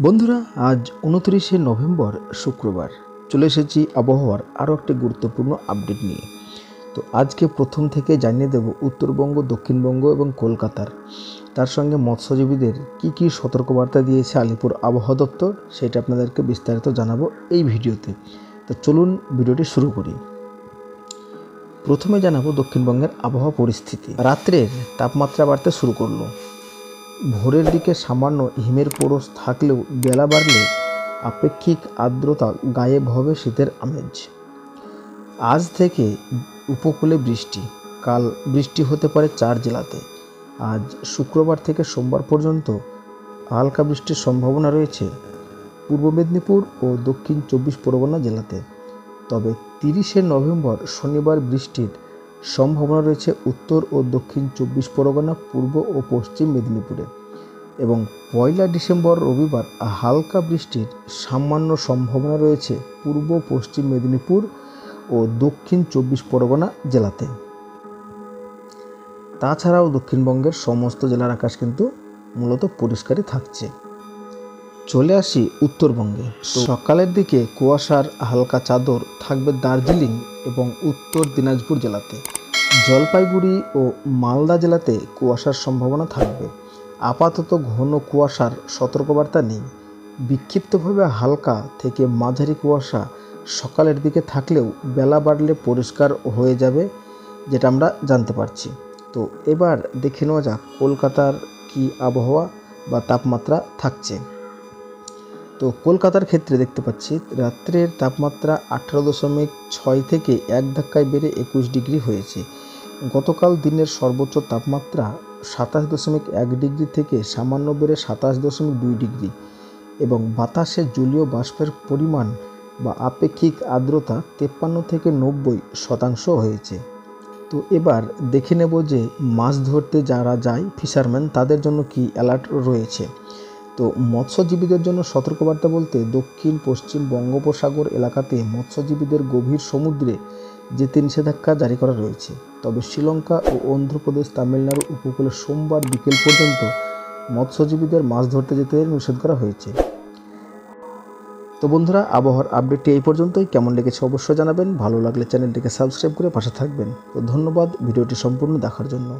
বন্ধুরা, আজ 29শে নভেম্বর শুক্রবার চলে এসেছি আবহাওয়ার আরও একটি গুরুত্বপূর্ণ আপডেট নিয়ে। তো আজকে প্রথম থেকে জানিয়ে দেব উত্তরবঙ্গ, দক্ষিণবঙ্গ এবং কলকাতার, তার সঙ্গে মৎস্যজীবীদের কী সতর্কবার্তা দিয়েছে আলিপুর আবহাওয়া দপ্তর, সেটা আপনাদেরকে বিস্তারিত জানাবো এই ভিডিওতে। তো চলুন ভিডিওটি শুরু করি। প্রথমে জানাবো দক্ষিণবঙ্গের আবহাওয়া পরিস্থিতি। রাত্রের তাপমাত্রা বাড়তে শুরু করলো। ভোরের দিকে সামান্য হিমের পরশ থাকলেও বেলা বাড়লে আপেক্ষিক আর্দ্রতা গায়েব হবে শীতের আমেজ। আজ থেকে উপকূলে বৃষ্টি, কাল বৃষ্টি হতে পারে 4 জেলাতে। আজ শুক্রবার থেকে সোমবার পর্যন্ত হালকা বৃষ্টির সম্ভাবনা রয়েছে পূর্ব মেদিনীপুর ও দক্ষিণ 24 পরগনা জেলাতে। তবে 30শে নভেম্বর শনিবার বৃষ্টির সম্ভাবনা রয়েছে উত্তর ও দক্ষিণ 24 পরগনা, পূর্ব ও পশ্চিম মেদিনীপুরে। এবং 1 ডিসেম্বর রবিবার হালকা বৃষ্টির সামান্য সম্ভাবনা রয়েছে পূর্ব পশ্চিম মেদিনীপুর ও দক্ষিণ 24 পরগনা জেলাতে। তাছাড়াও দক্ষিণবঙ্গের সমস্ত জেলার আকাশ কিন্তু মূলত পরিষ্কারই থাকছে। চলে আসি উত্তরবঙ্গে। সকালের দিকে কুয়াশার হালকা চাদর থাকবে দার্জিলিং এবং উত্তর দিনাজপুর জেলাতে। জলপাইগুড়ি ও মালদা জেলাতে কুয়াশার সম্ভাবনা থাকবে। আপাতত ঘন কুয়াশার সতর্কবার্তা নেই। বিক্ষিপ্তভাবে হালকা থেকে মাঝারি কুয়াশা সকালের দিকে থাকলেও বেলা বাড়লে পরিষ্কার হয়ে যাবে, যেটা আমরা জানতে পারছি। তো এবার দেখে নেওয়া যাক কলকাতার কি আবহাওয়া বা তাপমাত্রা থাকছে। তো কলকাতার ক্ষেত্রে দেখতে পাচ্ছি রাত্রের তাপমাত্রা 18.6 থেকে এক ধাক্কায় বেড়ে 21 ডিগ্রি হয়েছে। গতকাল দিনের সর্বোচ্চ তাপমাত্রা 27.1 ডিগ্রি থেকে সামান্য বেড়ে 27.2 ডিগ্রি এবং বাতাসে জলীয় বাষ্পের পরিমাণ বা আপেক্ষিক আর্দ্রতা 53 থেকে 90% হয়েছে। তো এবার দেখে নেব যে মাছ ধরতে যারা যায় ফিশারম্যান, তাদের জন্য কি অ্যালার্ট রয়েছে। তো মৎস্যজীবীদের জন্য সতর্কবার্তা বলতে দক্ষিণ পশ্চিম বঙ্গোপসাগর এলাকাতে মৎস্যজীবীদের গভীর সমুদ্রে যেতে নিষেধাজ্ঞা জারি করা রয়েছে। তবে শ্রীলঙ্কা ও অন্ধ্রপ্রদেশ, তামিলনাড়ু উপকূলে সোমবার বিকেল পর্যন্ত মৎস্যজীবীদের মাছ ধরতে যেতে নিষেধ করা হয়েছে। তো বন্ধুরা, আবহাওয়ার আপডেটটি এই পর্যন্তই। কেমন লেগেছে অবশ্যই জানাবেন। ভালো লাগলে চ্যানেলটিকে সাবস্ক্রাইব করে পাশে থাকবেন। তো ধন্যবাদ ভিডিওটি সম্পূর্ণ দেখার জন্য।